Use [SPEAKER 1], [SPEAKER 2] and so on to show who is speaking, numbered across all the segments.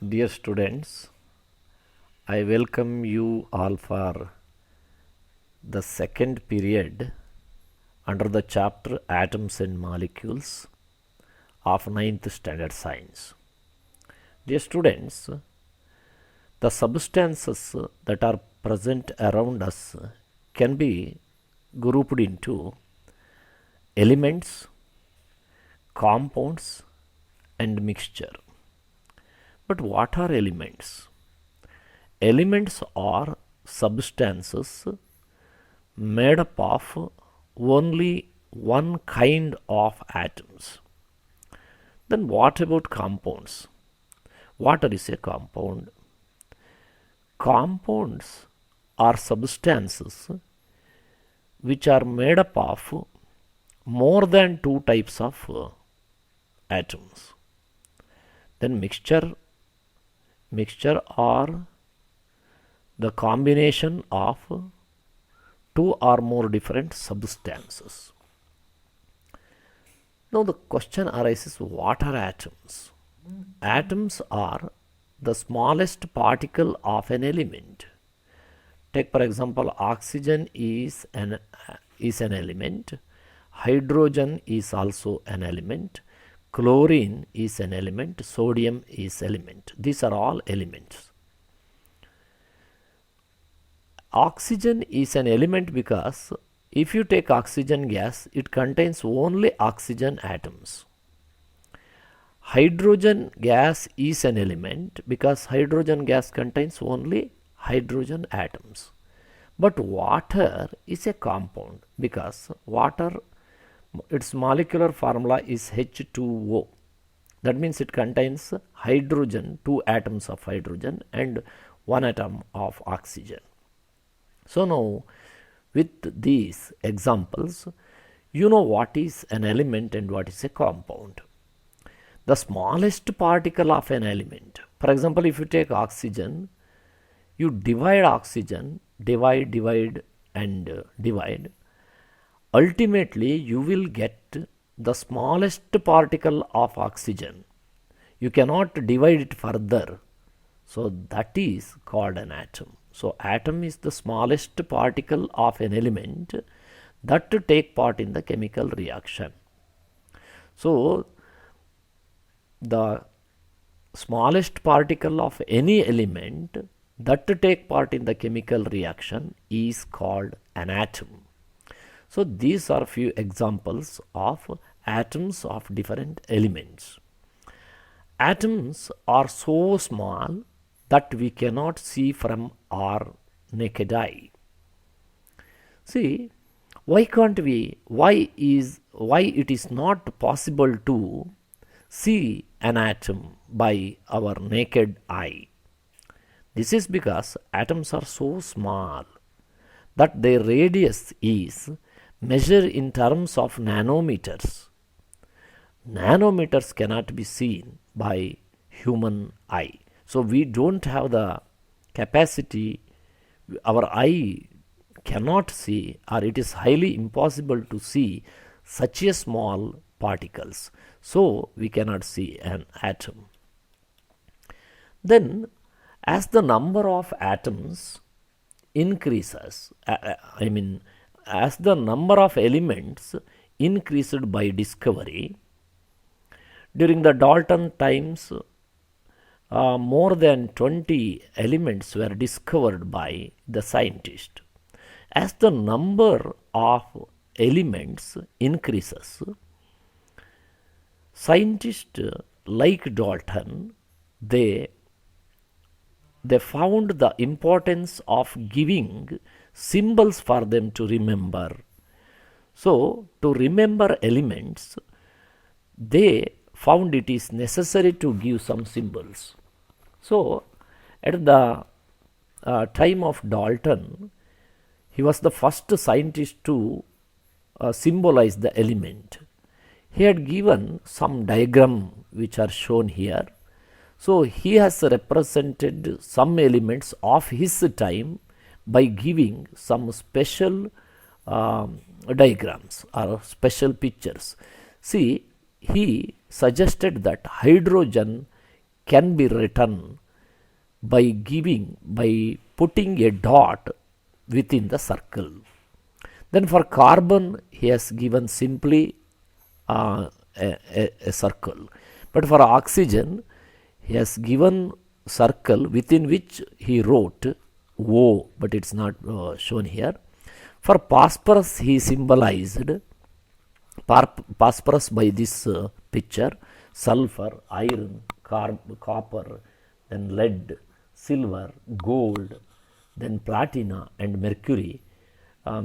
[SPEAKER 1] Dear students, I welcome you all for the second period under the chapter Atoms and Molecules of 9th Standard Science. Dear students, the substances that are present around us can be grouped into elements, compounds, and mixture. But what are elements? Elements are substances made up of only one kind of atoms. Then what about compounds? What is a compound? Compounds are substances which are made up of more than two types of atoms. Then mixture are the combination of two or more different substances. Now the question arises, what are atoms? Atoms are the smallest particle of an element. Take for example, oxygen is an element, hydrogen is also an element, chlorine is an element, sodium is element. These are all elements. Oxygen is an element because if you take oxygen gas, it contains only oxygen atoms. Hydrogen gas is an element because hydrogen gas contains only hydrogen atoms. But water is a compound because water, its molecular formula is H2O. That means it contains hydrogen, two atoms of hydrogen and one atom of oxygen. So now with these examples, you know what is an element and what is a compound. The smallest particle of an element, for example, if you take oxygen, you divide oxygen, divide and divide. Ultimately, you will get the smallest particle of oxygen. You cannot divide it further. So that is called an atom. So atom is the smallest particle of an element that to take part in the chemical reaction. So the smallest particle of any element that to take part in the chemical reaction is called an atom. So these are few examples of atoms of different elements. Atoms are so small that we cannot see from our naked eye. See, why it is not possible to see an atom by our naked eye? This is because atoms are so small that their radius is measured in terms of nanometers. Nanometers cannot be seen by human eye. So we don't have the capacity, our eye cannot see, or it is highly impossible to see such a small particles. So we cannot see an atom. Then as the number of atoms increases, as the number of elements increased by discovery, during the Dalton times, more than 20 elements were discovered by the scientist. As the number of elements increases, scientists like Dalton, they found the importance of giving symbols for them to remember. So to remember elements, they found it is necessary to give some symbols. So at the time of Dalton, he was the first scientist to symbolize the element. He had given some diagram which are shown here. So he has represented some elements of his time by giving some special diagrams or special pictures. See, he suggested that hydrogen can be written by putting a dot within the circle. Then for carbon, he has given simply a circle. But for oxygen, he has given circle within which he wrote O, but it's not shown here. For phosphorus, he symbolized phosphorus by this picture: sulfur, iron, copper, then lead, silver, gold, then platina and mercury.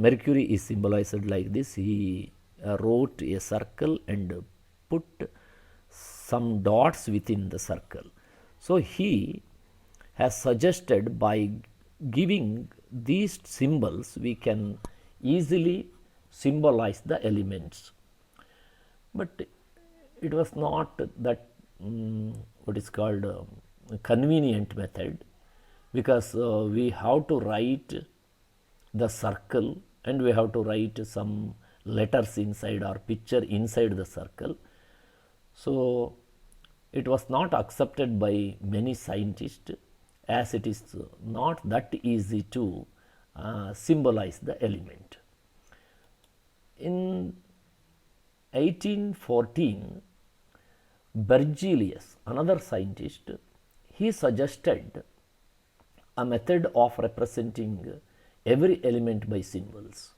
[SPEAKER 1] Mercury is symbolized like this. He wrote a circle and put some dots within the circle. So he has suggested by giving these symbols we can easily symbolize the elements. But it was not that what is called convenient method, because we have to write the circle and we have to write some letters inside or picture inside the circle. So it was not accepted by many scientists, as it is not that easy to symbolize the element. In 1814, Berzelius, another scientist, he suggested a method of representing every element by symbols.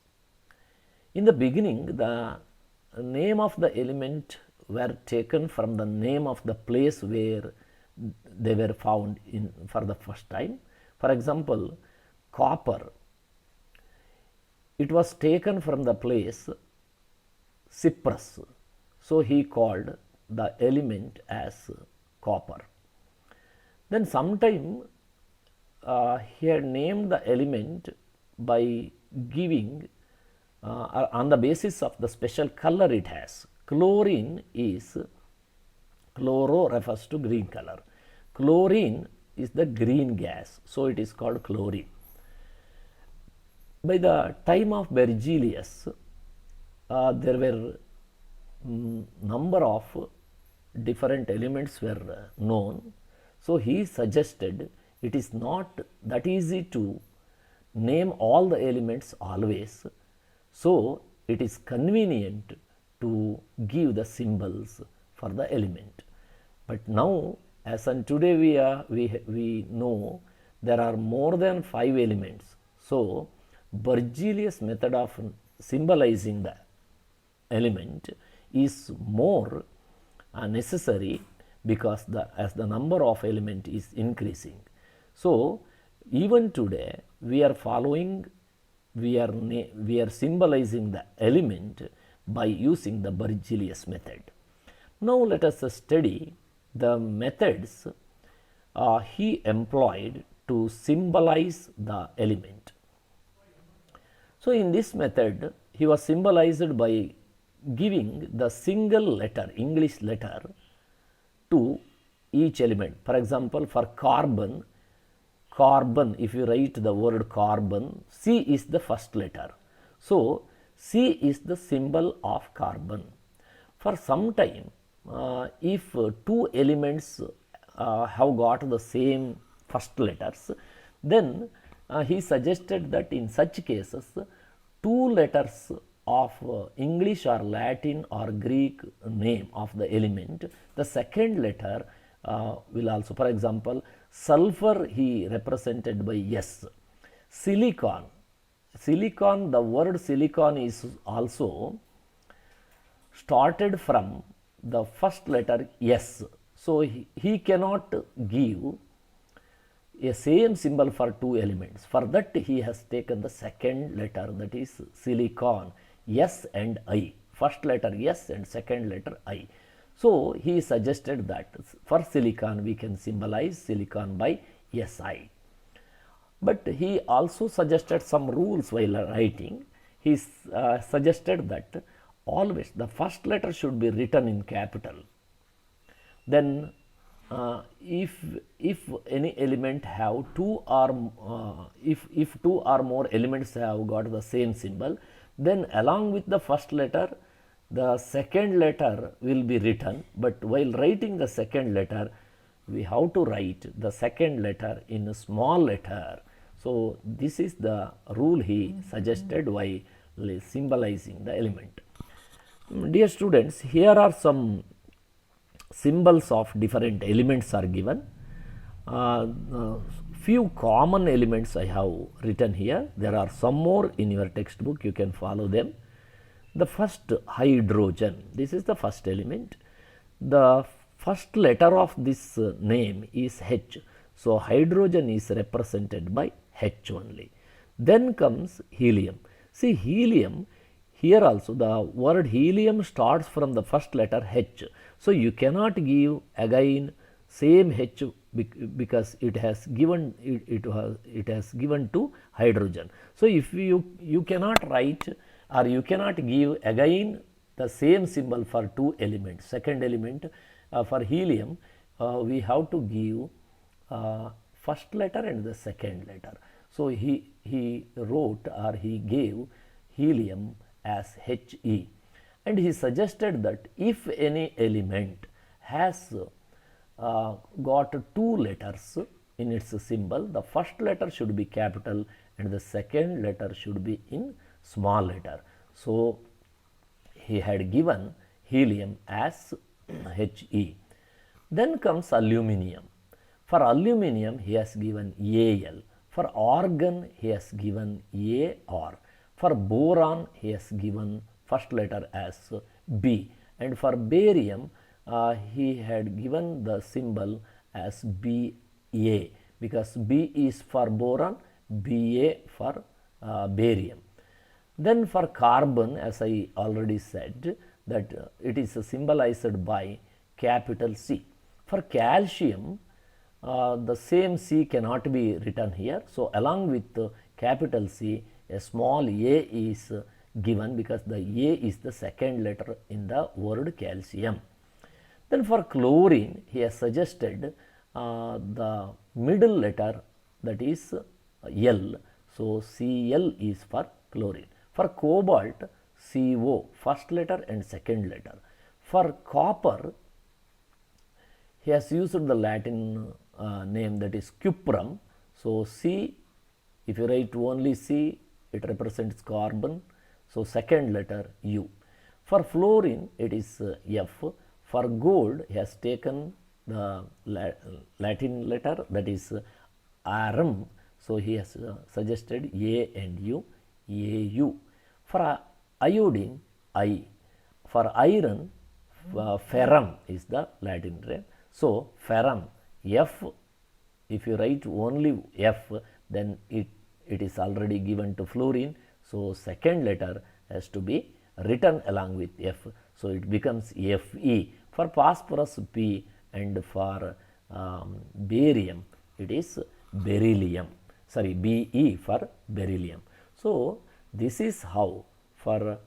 [SPEAKER 1] In the beginning, the name of the element were taken from the name of the place where they were found in for the first time. For example, copper, it was taken from the place Cyprus, so he called the element as copper. Then sometime he had named the element by giving on the basis of the special color it has. Chlorine is, chloro refers to green color. Chlorine is the green gas, so it is called chlorine. By the time of Berzelius, there were number of different elements were known. So he suggested it is not that easy to name all the elements always. So it is convenient to give the symbols for the element. But now, as on today we know there are more than 5 elements. So Berzelius' method of symbolizing the element is more necessary, because as the number of element is increasing. So even today we are following, we are symbolizing the element by using the Berzelius method. Now let us study the methods he employed to symbolize the element. So in this method he was symbolized by giving the single letter, English letter, to each element. For example, for carbon, if you write the word carbon, C is the first letter. So C is the symbol of carbon. For some time, if two elements have got the same first letters, then he suggested that in such cases, two letters of English or Latin or Greek name of the element, the second letter will also, for example, sulfur he represented by S. Silicon, the word silicon is also started from the first letter S. So he cannot give a same symbol for two elements. For that he has taken the second letter, that is silicon, S and I. First letter S and second letter I. So he suggested that for silicon we can symbolize silicon by Si. But he also suggested some rules while writing. He suggested that always the first letter should be written in capital. Then if any element have two or if two or more elements have got the same symbol, then along with the first letter the second letter will be written, but while writing the second letter we have to write the second letter in a small letter. So this is the rule he suggested while symbolizing the element. Dear students, here are some symbols of different elements are given. Few common elements I have written here. There are some more in your textbook, you can follow them. The first, hydrogen, this is the first element. The first letter of this name is H. So hydrogen is represented by H only. Then comes helium. See, helium, here also the word helium starts from the first letter H. So you cannot give again same H because it has given it has given to hydrogen. So if you cannot write or you cannot give again the same symbol for two elements. Second element for helium, we have to give first letter and the second letter. So he wrote or he gave helium as He, and he suggested that if any element has got two letters in its symbol, the first letter should be capital and the second letter should be in small letter. So he had given helium as He. Then comes aluminium. For aluminium he has given Al. For argon he has given Ar. For boron he has given first letter as B, and for barium he had given the symbol as Ba, because B is for boron, Ba for barium. Then for carbon, as I already said, that it is symbolized by capital C. For calcium, the same C cannot be written here. So along with capital C, a small a is given because the a is the second letter in the word calcium. Then for chlorine, he has suggested the middle letter, that is L. So Cl is for chlorine. For cobalt, Co, first letter and second letter. For copper, he has used the Latin name, that is cuprum. So C, if you write only C, it represents carbon. So second letter U. For fluorine, it is F. For gold, he has taken the Latin letter, that is Rm. So he has suggested A and U, Au. For iodine, I. For iron, ferrum is the Latin name. So ferrum, F. If you write only F, then it is already given to fluorine. So second letter has to be written along with F. So it becomes Fe. For phosphorus, P, and for barium, it is beryllium. Sorry, Be for beryllium. So this is how for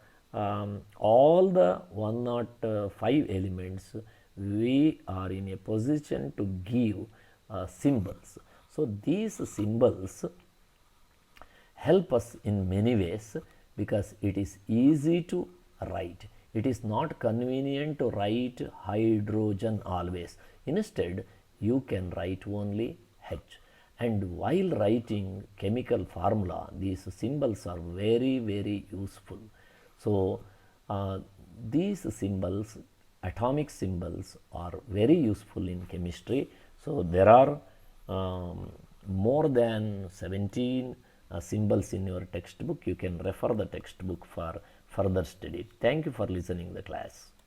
[SPEAKER 1] all the 105 elements we are in a position to give symbols. So these symbols help us in many ways because it is easy to write. It is not convenient to write hydrogen always. Instead, you can write only H. And while writing chemical formula, these symbols are very, very useful. So these symbols, atomic symbols, are very useful in chemistry. So there are more than 17 symbols in your textbook. You can refer the textbook for further study. Thank you for listening the class.